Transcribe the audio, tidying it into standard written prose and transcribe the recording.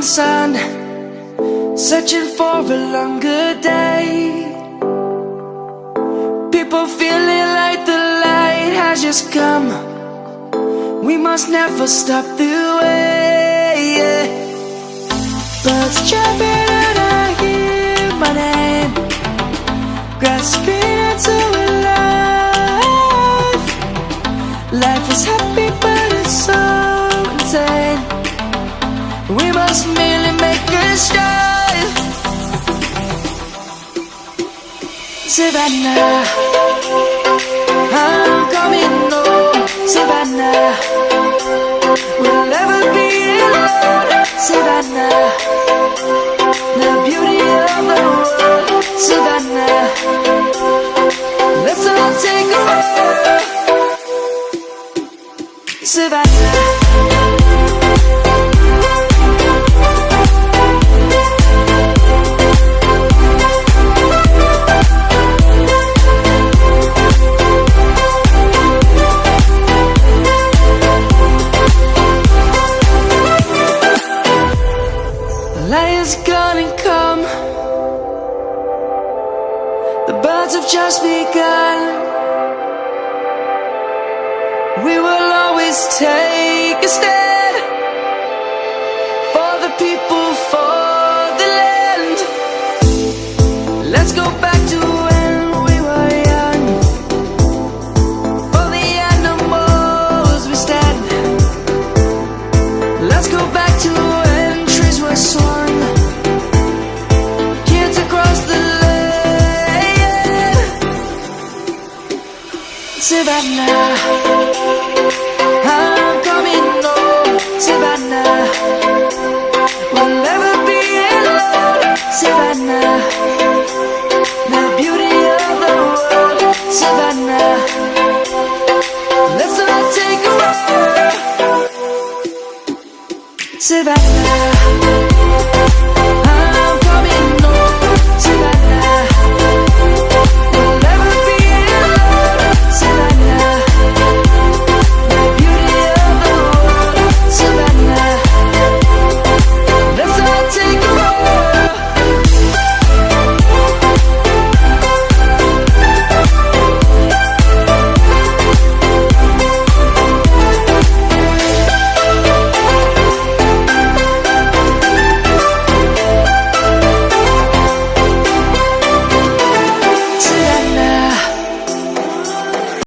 sun, searching for a longer day. People feeling like the light has just come. We must never stop the way, yeah. Birds chirping and I hear my name, grasping into a life. Life is happy but it's so insane. We must merely make a start. Savannah, I'm coming home. Savannah, we'll never be alone. Savannah, the beauty of the world. Savannah, let's all take a walk. Savannah. Light is gonna come. The birds have just begun. We will always take a stand for the people, for the land. Let's go back to when we were young. For the animals we stand. Let's go back to when trees were swung. Savannah, I'm coming home. Savannah, we'll never be alone. Savannah, the beauty of the world. Savannah, let's all take a walk. Savannah.